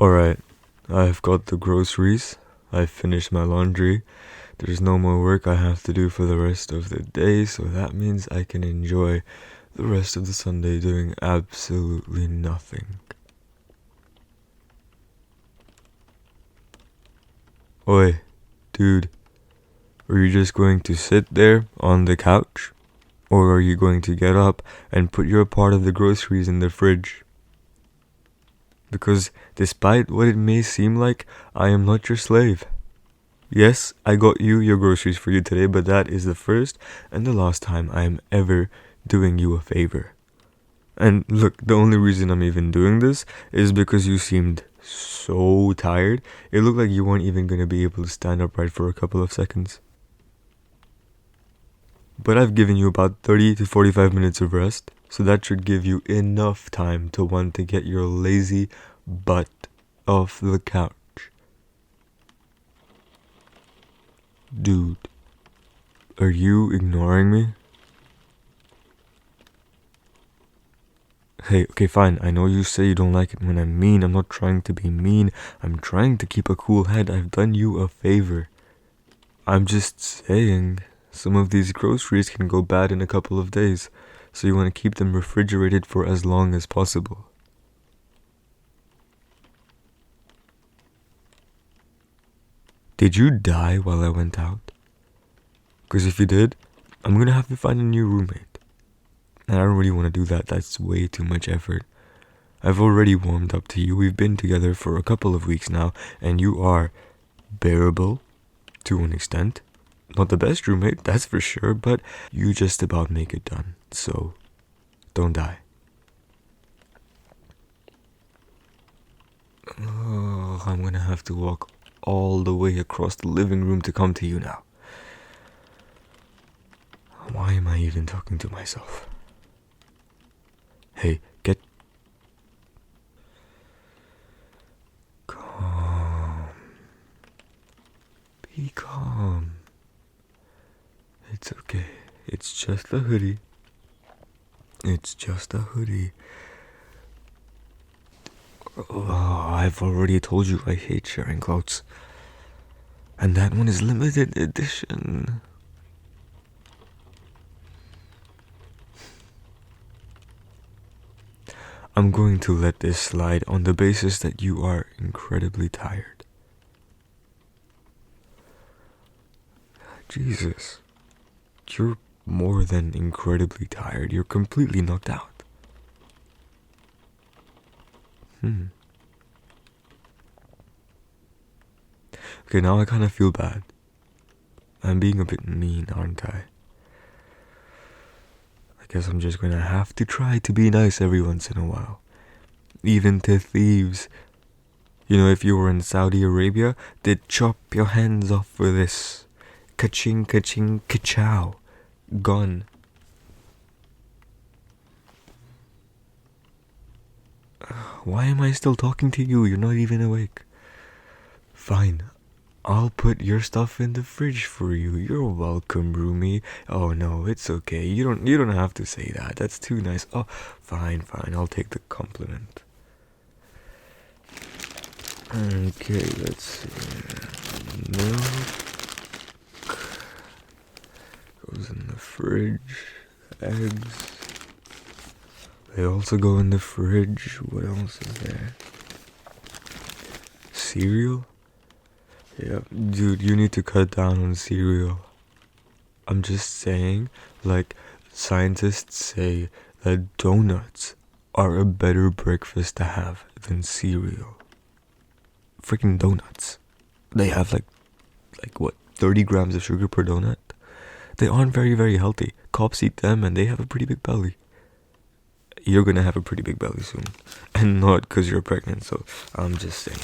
Alright, I've got the groceries. I've finished my laundry. There's no more work I have to do for the rest of the day, so that means I can enjoy the rest of the Sunday doing absolutely nothing. Oi, dude, are you just going to sit there on the couch? Or are you going to get up and put your part of the groceries in the fridge? Because despite what it may seem like, I am not your slave. Yes, I got you your groceries for you today, but that is the first and the last time I am ever doing you a favor. And look, the only reason I'm even doing this is because you seemed so tired. It looked like you weren't even going to be able to stand upright for a couple of seconds. But I've given you about 30 to 45 minutes of rest, so that should give you enough time to want to get your lazy butt off the couch. Dude, are you ignoring me? Hey, okay, fine. I know you say you don't like it when I'm mean. I'm not trying to be mean. I'm trying to keep a cool head. I've done you a favor. I'm just saying, some of these groceries can go bad in a couple of days, so you want to keep them refrigerated for as long as possible. Did you die while I went out? Because if you did, I'm going to have to find a new roommate. And I don't really want to do that. That's way too much effort. I've already warmed up to you. We've been together for a couple of weeks now, and you are bearable to an extent. Not the best roommate, that's for sure, but you just about make it done. So, don't die. Oh, I'm going to have to walk all the way across the living room to come to you now. Why am I even talking to myself? Hey, get calm. Be calm. It's okay. It's just a hoodie. It's just a hoodie. Oh, I've already told you I hate sharing clothes. And that one is limited edition. I'm going to let this slide on the basis that you are incredibly tired. Jesus, you're more than incredibly tired. You're completely knocked out. Okay, now I kind of feel bad. I'm being a bit mean, aren't I? I guess I'm just gonna have to try to be nice every once in a while. Even to thieves. You know, if you were in Saudi Arabia, they'd chop your hands off for this. Ka-ching, ka-ching, ka-chow. Gone. Why am I still talking to you? You're not even awake. Fine. I'll put your stuff in the fridge for you. You're welcome, roomie. Oh no, it's okay. You don't have to say that. That's too nice. Oh, fine. I'll take the compliment. Okay, let's see. Milk goes in the fridge. Eggs. They also go in the fridge. What else is there? Cereal? Yeah, dude, you need to cut down on cereal. I'm just saying, like, scientists say that donuts are a better breakfast to have than cereal. Freaking donuts. They have like what, 30 grams of sugar per donut? They aren't very, very healthy. Cops eat them and they have a pretty big belly. You're gonna have a pretty big belly soon. And not because you're pregnant, so I'm just saying.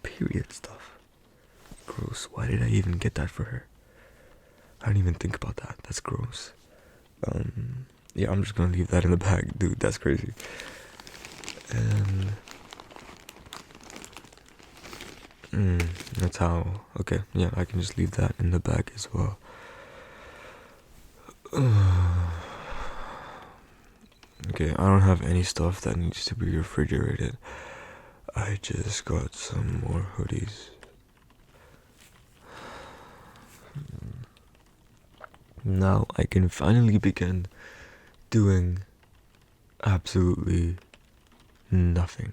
Period stuff. Gross. Why did I even get that for her? I didn't even think about that. That's gross. Yeah, I'm just gonna leave that in the bag. Dude, that's crazy. And that's how. Okay, yeah, I can just leave that in the bag as well. Okay, I don't have any stuff that needs to be refrigerated. I just got some more hoodies. Now I can finally begin doing absolutely nothing.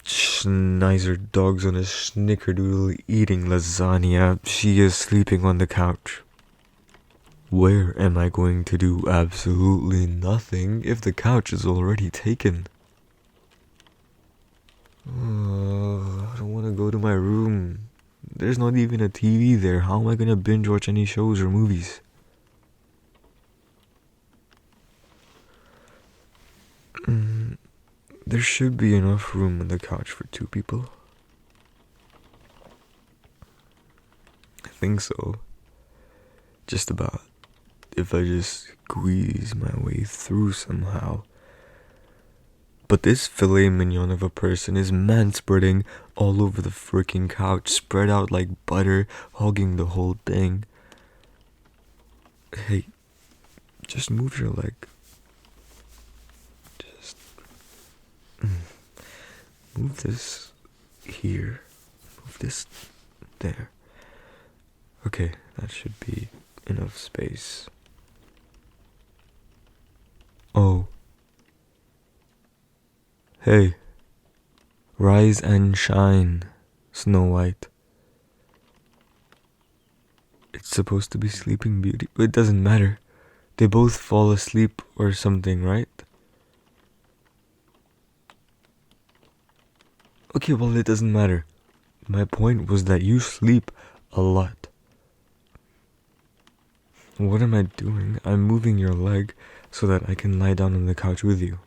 Schneiser dog's on a snickerdoodle eating lasagna. She is sleeping on the couch. Where am I going to do absolutely nothing if the couch is already taken? I don't want to go to my room. There's not even a TV there. How am I going to binge watch any shows or movies? There should be enough room on the couch for 2 people. I think so. Just about. If I just squeeze my way through somehow. But this filet mignon of a person is man-spreading all over the freaking couch, spread out like butter, hogging the whole thing. Hey, just move your leg. Just move this here. Move this there. Okay, that should be enough space. Oh. Hey. Rise and shine, Snow White. It's supposed to be Sleeping Beauty. It doesn't matter. They both fall asleep or something, right? Okay, well, it doesn't matter. My point was that you sleep a lot. What am I doing? I'm moving your leg so that I can lie down on the couch with you.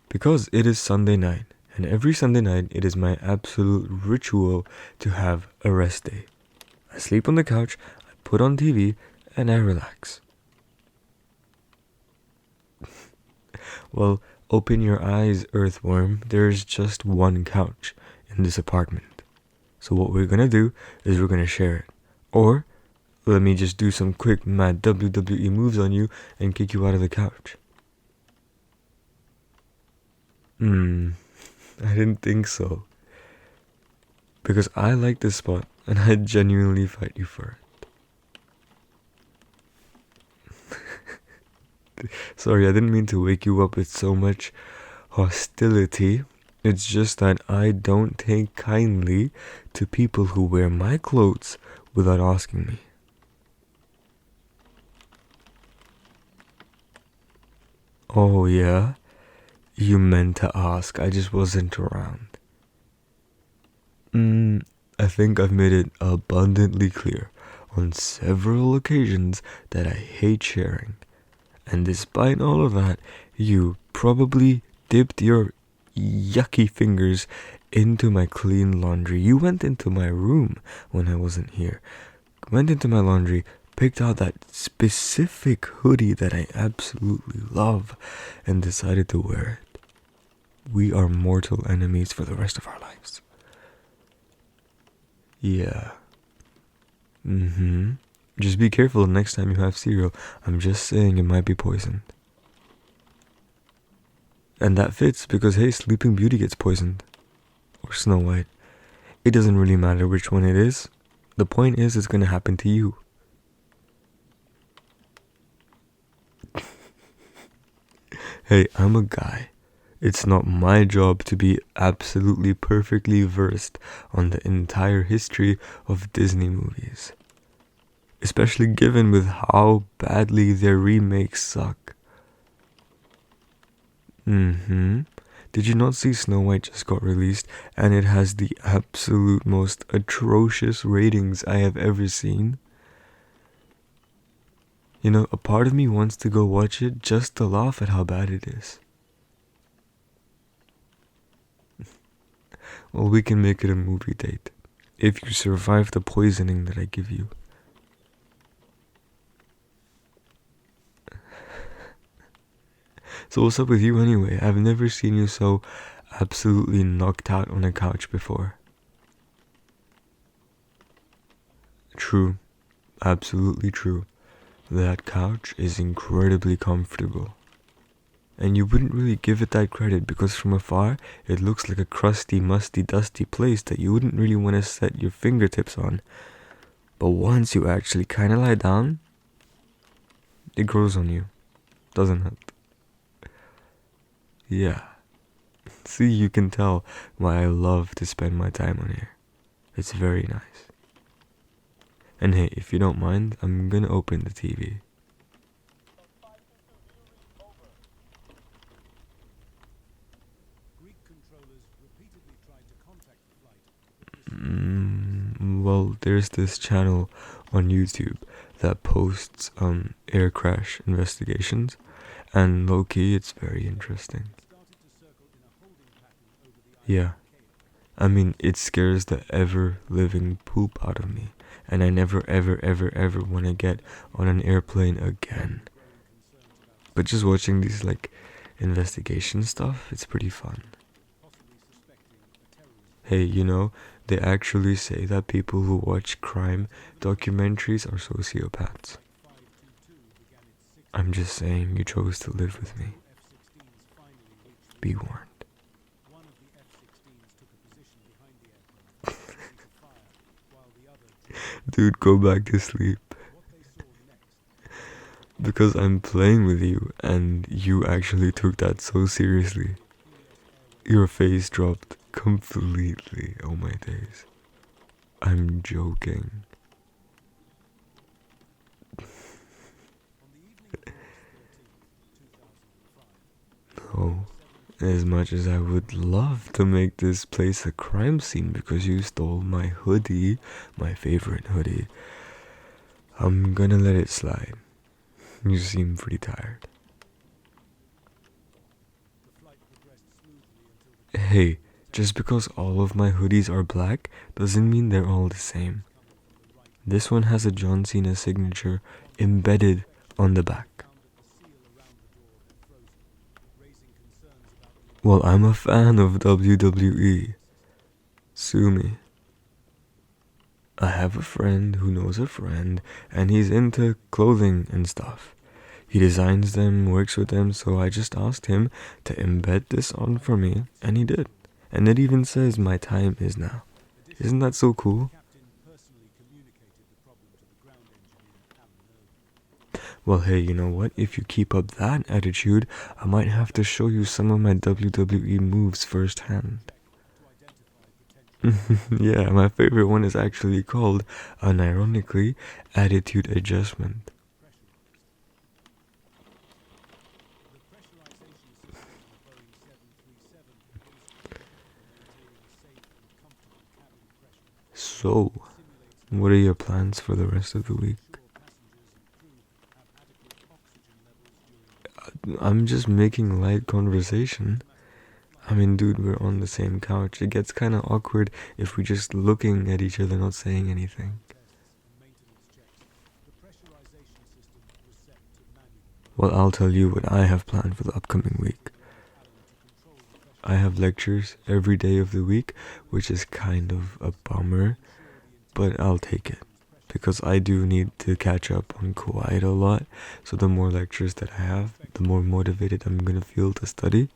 Because it is Sunday night, and every Sunday night it is my absolute ritual to have a rest day. I sleep on the couch, I put on TV, and I relax. Well, open your eyes, earthworm. There's just one couch in this apartment. So what we're gonna do is we're gonna share it. Or, let me just do some quick mad WWE moves on you and kick you out of the couch. I didn't think so. Because I like this spot and I'd genuinely fight you for it. Sorry, I didn't mean to wake you up with so much hostility. It's just that I don't take kindly to people who wear my clothes without asking me. Oh yeah? You meant to ask, I just wasn't around. I think I've made it abundantly clear on several occasions that I hate sharing. And despite all of that, you probably dipped your yucky fingers into my clean laundry. You went into my room when I wasn't here. Went into my laundry, picked out that specific hoodie that I absolutely love, and decided to wear it. We are mortal enemies for the rest of our lives. Yeah. Just be careful next time you have cereal. I'm just saying it might be poisoned. And that fits because, hey, Sleeping Beauty gets poisoned. Or Snow White. It doesn't really matter which one it is. The point is it's gonna happen to you. Hey, I'm a guy. It's not my job to be absolutely perfectly versed on the entire history of Disney movies. Especially given with how badly their remakes suck. Did you not see Snow White just got released and it has the absolute most atrocious ratings I have ever seen? You know, a part of me wants to go watch it just to laugh at how bad it is. Well, we can make it a movie date. If you survive the poisoning that I give you. So what's up with you anyway? I've never seen you so absolutely knocked out on a couch before. True, absolutely true. That couch is incredibly comfortable. And you wouldn't really give it that credit because from afar, it looks like a crusty, musty, dusty place that you wouldn't really want to set your fingertips on. But once you actually kind of lie down, it grows on you, doesn't it? Yeah. See, you can tell why I love to spend my time on here. It's very nice. And hey, if you don't mind, I'm gonna open the TV. Well, there's this channel on YouTube that posts air crash investigations, and low-key, it's very interesting. Yeah, I mean, it scares the ever-living poop out of me, and I never ever ever ever want to get on an airplane again. But just watching these like investigation stuff, it's pretty fun. Hey, they actually say that people who watch crime documentaries are sociopaths. I'm just saying you chose to live with me. Be warned. Dude, go back to sleep. Because I'm playing with you and you actually took that so seriously. Your face dropped completely. Oh my days. I'm joking. No. As much as I would love to make this place a crime scene because you stole my hoodie, my favorite hoodie, I'm gonna let it slide. You seem pretty tired. Hey, just because all of my hoodies are black doesn't mean they're all the same. This one has a John Cena signature embedded on the back. Well, I'm a fan of WWE. Sue me. I have a friend who knows a friend, and he's into clothing and stuff. He designs them, works with them, so I just asked him to embed this on for me, and he did. And it even says my time is now. Isn't that so cool? Well, hey, you know what? If you keep up that attitude, I might have to show you some of my WWE moves firsthand. Yeah, my favorite one is actually called, unironically, Attitude Adjustment. So, what are your plans for the rest of the week? I'm just making light conversation. I mean, dude, we're on the same couch. It gets kind of awkward if we're just looking at each other, not saying anything. Well, I'll tell you what I have planned for the upcoming week. I have lectures every day of the week, which is kind of a bummer, but I'll take it. Because I do need to catch up on quite a lot, so the more lectures that I have, the more motivated I'm gonna feel to study.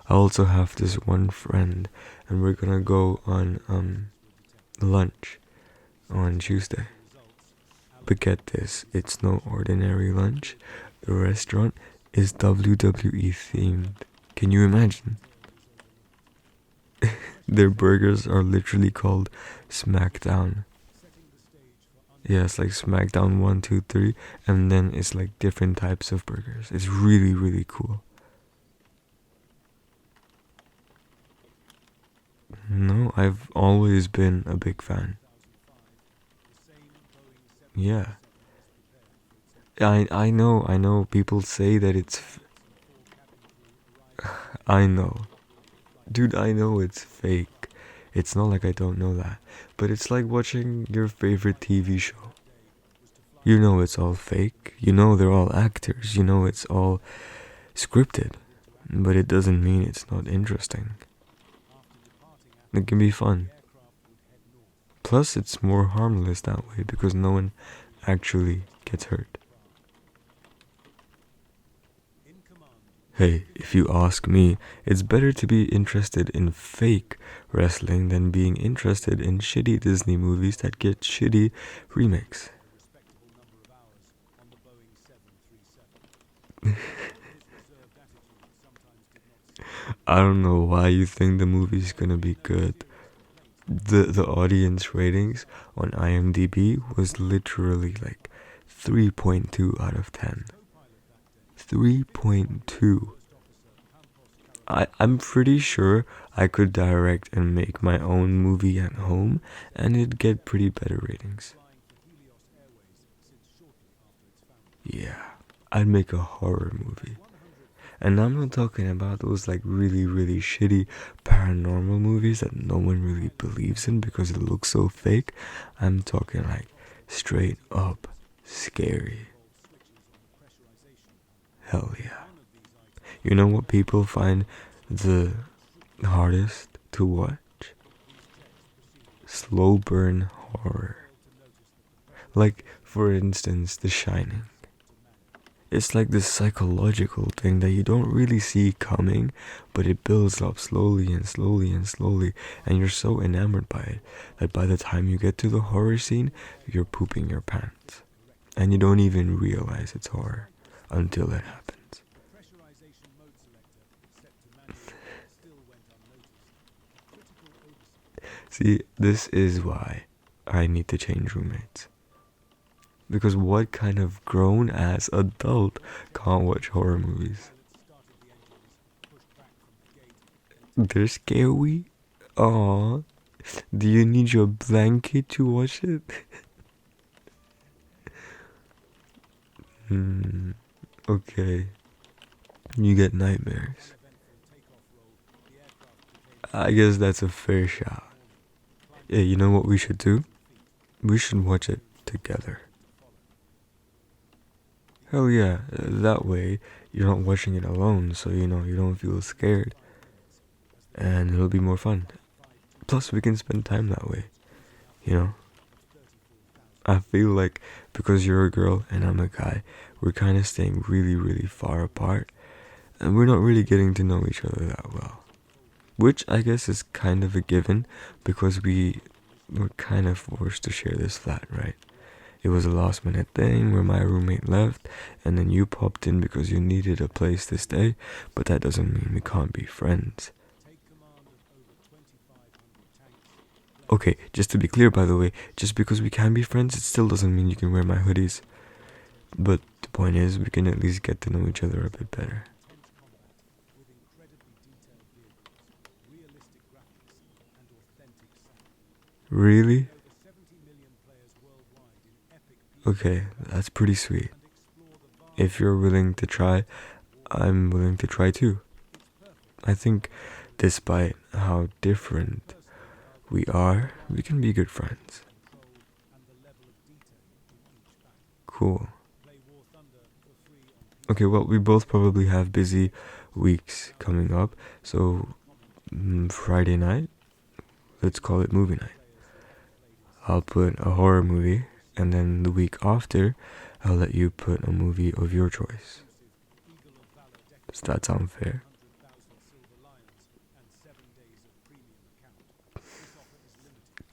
I also have this one friend, and we're gonna go on lunch on Tuesday. But get this, it's no ordinary lunch. The restaurant is WWE themed. Can you imagine? Their burgers are literally called SmackDown. Yeah, it's like SmackDown 1, 2, 3, and then it's like different types of burgers. It's really, really cool. No, I've always been a big fan. Yeah. I know people say that I know. Dude, I know it's fake. It's not like I don't know that. But it's like watching your favorite TV show. You know it's all fake. You know they're all actors. You know it's all scripted. But it doesn't mean it's not interesting. It can be fun. Plus, it's more harmless that way because no one actually gets hurt. Hey, if you ask me, it's better to be interested in fake wrestling than being interested in shitty Disney movies that get shitty remakes. I don't know why you think the movie's gonna be good. The audience ratings on IMDb was literally like 3.2 out of 10. 3.2. I'm pretty sure I could direct and make my own movie at home and it'd get pretty better ratings. Yeah, I'd make a horror movie. And I'm not talking about those like really, really shitty paranormal movies that no one really believes in because it looks so fake. I'm talking like straight up scary. Hell yeah. You know what people find the hardest to watch? Slow burn horror. Like, for instance, The Shining. It's like this psychological thing that you don't really see coming, but it builds up slowly and slowly and slowly, and you're so enamored by it that by the time you get to the horror scene, you're pooping your pants. And you don't even realize it's horror until it happens. See, this is why I need to change roommates. Because what kind of grown-ass adult can't watch horror movies? They're scary? Aww. Do you need your blanket to watch it? Okay. You get nightmares. I guess that's a fair shot. Yeah, you know what we should do? We should watch it together. Hell yeah, that way you're not watching it alone, so you don't feel scared. And it'll be more fun. Plus, we can spend time that way, you know? I feel like because you're a girl and I'm a guy, we're kind of staying really, really far apart, and we're not really getting to know each other that well. Which I guess is kind of a given because we were kind of forced to share this flat, right? It was a last minute thing where my roommate left and then you popped in because you needed a place to stay, but that doesn't mean we can't be friends. Okay, just to be clear by the way, just because we can be friends, it still doesn't mean you can wear my hoodies. But the point is, we can at least get to know each other a bit better. Really? Okay, that's pretty sweet. If you're willing to try, I'm willing to try too. I think despite how different we are, we can be good friends. Cool. Okay, well, we both probably have busy weeks coming up, so Friday night, let's call it movie night. I'll put a horror movie, and then the week after, I'll let you put a movie of your choice. Does that sound fair?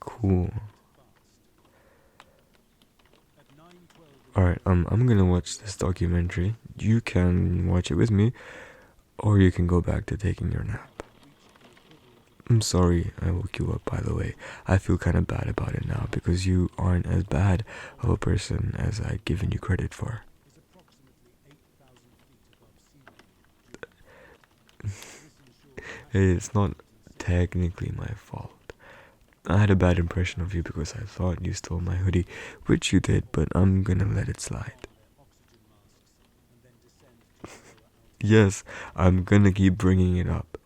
Cool. Alright, I'm gonna watch this documentary. You can watch it with me, or you can go back to taking your nap. I'm sorry I woke you up, by the way. I feel kind of bad about it now because you aren't as bad of a person as I'd given you credit for. Hey, it's not technically my fault. I had a bad impression of you because I thought you stole my hoodie, which you did, but I'm gonna let it slide. Yes, I'm gonna keep bringing it up.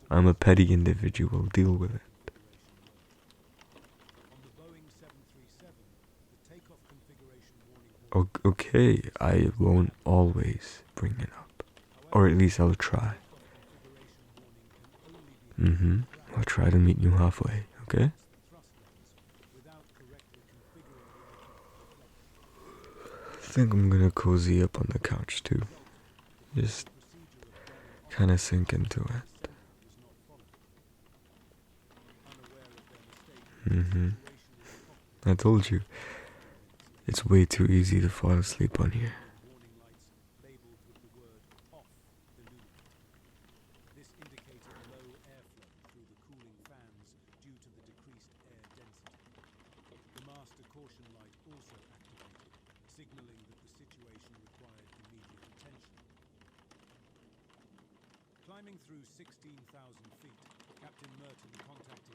I'm a petty individual, deal with it. Okay, I won't always bring it up. Or at least I'll try. I'll try to meet you halfway, okay? think I'm gonna cozy up on the couch too. Just kind of sink into it. I told you, it's way too easy to fall asleep on here. This indicated low airflow through the cooling fans due to the decreased air density. The master caution light also activated, signaling that the situation required immediate attention. Climbing through 16,000 feet, Captain Merton contacted